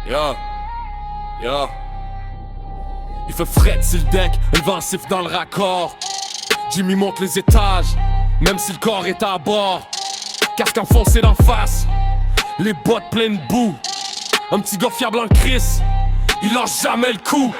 Yo, yo. Il fait fret sur le deck, le vent siffle dans le raccord. Jimmy monte les étages, même si le corps est à bord. Casque enfoncé d'en face, les bottes pleines de boue. Un petit gars fiable en crise, il lâche jamais le coup.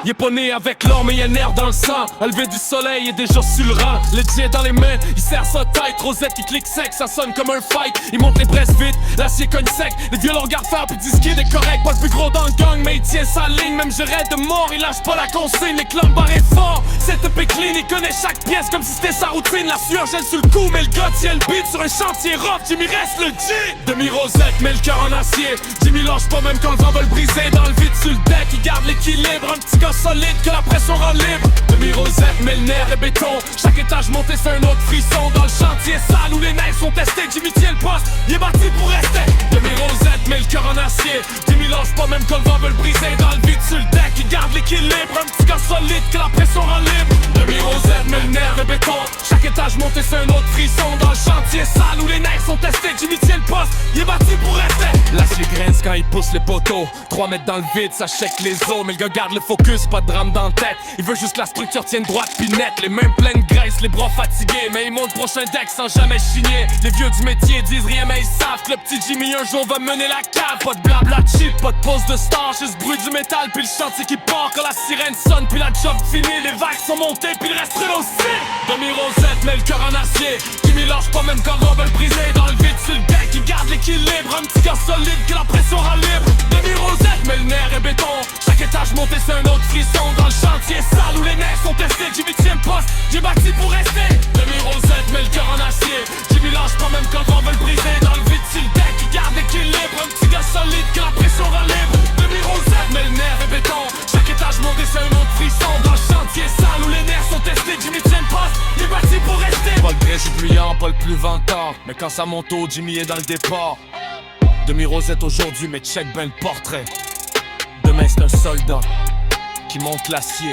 Il est pas né avec l'or mais il a nerf dans le sang. À lever du soleil, il est déjà sur le rang. Le jet dans les mains, il serre sa tête. Rosette qui clique sec, ça sonne comme un fight. Il monte les presses vite, l'acier cogne sec. Les vieux le regardent faire puis disent qu'il est correct. Pas le plus gros dans le gang mais il tient sa ligne. Même je rêve de mort, il lâche pas la consigne. Les clans barrés fort, c'est up et clean. Il connaît chaque pièce comme si c'était sa routine. La sueur gèle sur le cou mais le gars tient le beat. Sur un chantier rough, Jimmy reste le G. Demi-Rosette mais le cœur en acier. Jimmy lâche pas même quand le vent va le briser. Dans le vide sur le deck, il garde l'équilibre. Un petit gars solide que la pression rend libre. Demi-Rosette mais le nerf est béton. Chaque étage monté c'est un autre frisson. Dans le chantier sale où les nerfs sont testés, Jimmy tient le poste, il est bâti pour rester. Demi-Rosette mais le cœur en acier. Jimmy lâche pas même quand le vent veut le briser. Dans le vide sur le deck, il garde l'équilibre. Un petit gars solide que la pression rend libre. Demi-Rosette mais le nerf est béton. Chaque étage monté c'est un autre frisson. Dans le chantier sale où les nerfs sont testés, Jimmy tient le poste, il est bâti pour rester. L'acier grince quand il pousse les poteaux. 3 mètres dans le vide, ça check les os. Mais le gars garde le focus, pas de drame dans la tête. Il veut juste que la structure tienne droite pis nette. Les mains pleines de graisse, les bras fatigués. Mais il monte le prochain deck sans jamais chigner. Les vieux du métier disent rien mais ils savent que le petit Jimmy un jour va mener la cave. Pas de blabla cheap, pas de pause de star. Juste bruit du métal puis le chantier qui part. Quand la sirène sonne puis la job finie. Les vagues sont montées puis le reste aussi. Demi-Rosette mais le cœur en acier. Jimmy lâche pas même quand on veut le briser. Dans le vide sur le deck, il garde l'équilibre. Un petit gars solide que la pression rend libre. Demi-Rosette mais le nerf est béton. Chaque étage monté c'est un autre frisson. Dans le chantier sale où les nerfs sont testés, Jimmy tient le poste, j'ai bâti pour rester. Demi-Rosette mais le cœur en acier. Jimmy lâche pas même quand on veut le briser. Dans le vide sur le deck, il garde l'équilibre. Un petit gars solide que la pression rend libre. Demi-Rosette mais le nerf est béton. Chaque étage monté c'est un autre frisson. Dans le chantier sale où les nerfs sont testés, Jimmy tient le poste, il est bâti pour rester. Pas le brillant, pas le plus vantard. Mais quand ça monte haut, Jimmy est dans le départ. Demi-Rosette aujourd'hui mais check ben le portrait. Demain c'est un soldat qui monte l'acier.